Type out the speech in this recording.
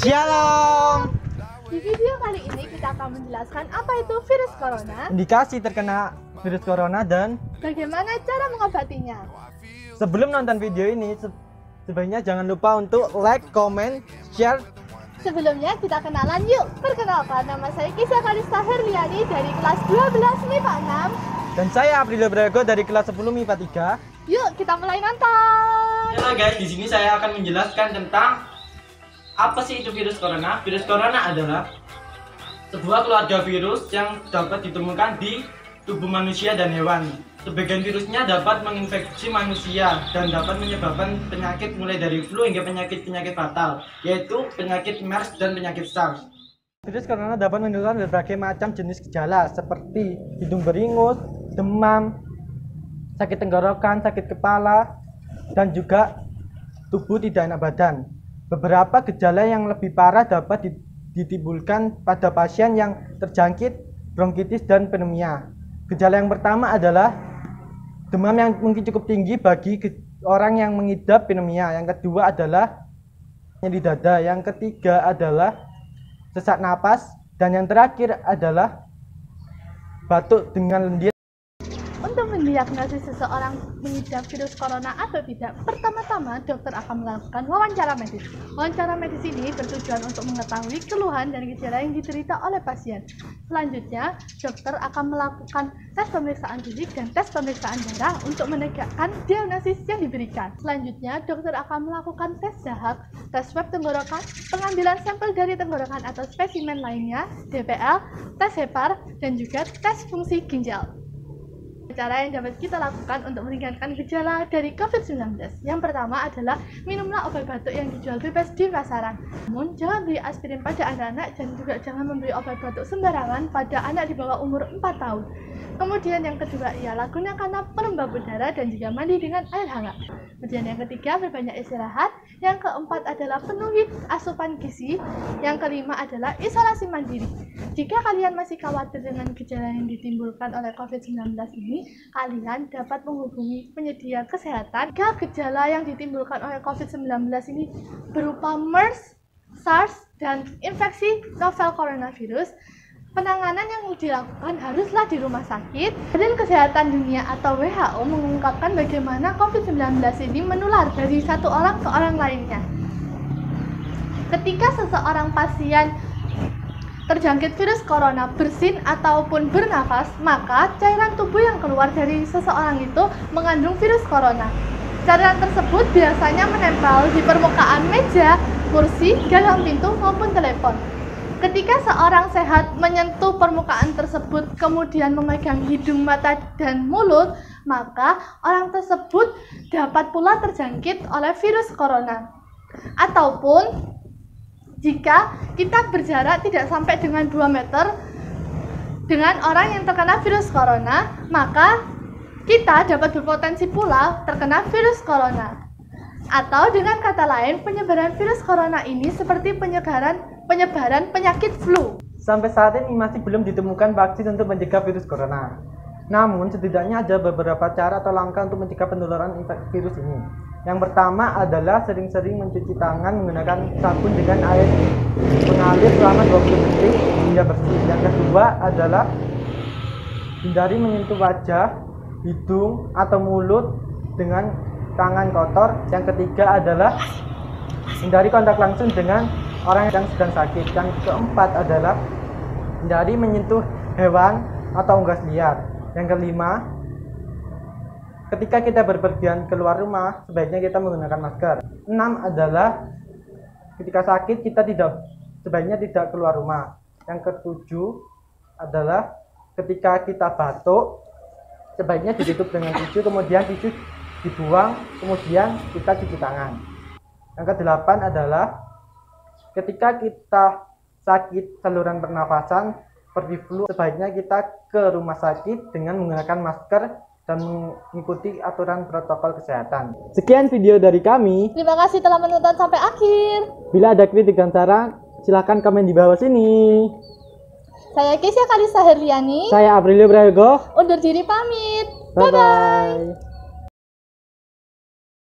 Shalom. Di video kali ini kita akan menjelaskan apa itu virus corona, Indikasi terkena virus corona dan bagaimana cara mengobatinya. sebelum nonton video ini sebaiknya jangan lupa untuk like, comment, share. Sebelumnya kita kenalan yuk. Perkenalkan, nama saya Kisah Kalista Herliani dari kelas 12 MIPA 6. Dan saya Aprilio Brago dari kelas 10 MIPA 3. Yuk kita mulai nonton. Halo guys, di sini saya akan menjelaskan tentang apa sih itu virus corona. Virus corona adalah sebuah keluarga virus yang dapat ditemukan di tubuh manusia dan hewan. Sebagian virusnya dapat menginfeksi manusia dan dapat menyebabkan penyakit mulai dari flu hingga penyakit-penyakit fatal, yaitu penyakit MERS dan penyakit SARS. Virus corona dapat menimbulkan berbagai macam jenis gejala seperti hidung beringus, demam, sakit tenggorokan, sakit kepala, dan juga tubuh tidak enak badan. Beberapa gejala yang lebih parah dapat ditimbulkan pada pasien yang terjangkit bronkitis dan pneumonia. Gejala yang pertama adalah demam yang mungkin cukup tinggi bagi orang yang mengidap pneumonia. Yang kedua adalah nyeri dada. Yang ketiga adalah sesak napas. Dan yang terakhir adalah batuk dengan lendir. Untuk mendiagnosis seseorang mengidap virus corona atau tidak, pertama-tama dokter akan melakukan wawancara medis. Wawancara medis ini bertujuan untuk mengetahui keluhan dan gejala yang diderita oleh pasien. Selanjutnya, dokter akan melakukan tes pemeriksaan fisik dan tes pemeriksaan darah untuk menegakkan diagnosis yang diberikan. Selanjutnya, dokter akan melakukan tes dahak, tes swab tenggorokan, pengambilan sampel dari tenggorokan atau spesimen lainnya, DPL, tes hepar, dan juga tes fungsi ginjal. Cara yang dapat kita lakukan untuk meringankan gejala dari COVID-19. Yang pertama adalah minumlah obat batuk yang dijual bebas di pasaran. Namun jangan beri aspirin pada anak-anak dan juga jangan memberi obat batuk sembarangan pada anak di bawah umur 4 tahun. Kemudian yang kedua ialah gunakan pelembab udara dan juga mandi dengan air hangat. Kemudian yang ketiga berbanyak istirahat. Yang keempat adalah penuhi asupan gizi. Yang kelima adalah isolasi mandiri. Jika kalian masih khawatir dengan gejala yang ditimbulkan oleh COVID-19 ini, kalian dapat menghubungi penyedia kesehatan. Jika gejala yang ditimbulkan oleh COVID-19 ini berupa MERS, SARS, dan infeksi novel coronavirus, penanganan yang dilakukan haruslah di rumah sakit. Badan Kesehatan Dunia atau WHO mengungkapkan bagaimana COVID-19 ini menular dari satu orang ke orang lainnya. Ketika seseorang pasien terjangkit virus corona bersin ataupun bernafas, maka cairan tubuh yang keluar dari seseorang itu mengandung virus corona. Cairan tersebut biasanya menempel di permukaan meja, kursi, gagang pintu maupun telepon. Ketika seorang sehat menyentuh permukaan tersebut kemudian memegang hidung, mata, dan mulut, maka orang tersebut dapat pula terjangkit oleh virus corona. Ataupun jika kita berjarak tidak sampai dengan 2 meter dengan orang yang terkena virus corona, maka kita dapat berpotensi pula terkena virus corona. Atau dengan kata lain, penyebaran virus corona ini seperti penyebaran penyakit flu. Sampai saat ini masih belum ditemukan vaksin untuk mencegah virus corona. Namun setidaknya ada beberapa cara atau langkah untuk mencegah penularan virus ini. Yang pertama adalah sering-sering mencuci tangan menggunakan sabun dengan air mengalir selama 20 detik hingga bersih. Yang kedua adalah hindari menyentuh wajah, hidung, atau mulut dengan tangan kotor. Yang ketiga adalah hindari kontak langsung dengan orang yang sedang sakit. Yang keempat adalah hindari menyentuh hewan atau unggas liar. Yang kelima, ketika kita berpergian keluar rumah, sebaiknya kita menggunakan masker. 6 adalah ketika sakit kita sebaiknya tidak keluar rumah. Yang ketujuh adalah ketika kita batuk, sebaiknya ditutup dengan tisu, kemudian tisu dibuang, kemudian kita cuci tangan. Yang kedelapan adalah ketika kita sakit saluran pernafasan seperti flu, sebaiknya kita ke rumah sakit dengan menggunakan masker dan mengikuti aturan protokol kesehatan. Sekian video dari kami. Terima kasih telah menonton sampai akhir. Bila ada kritik dan saran, silahkan komen di bawah sini. Saya Kisah Kalista Herliani. Saya Aprilio Brago. Undur diri pamit. Bye-bye.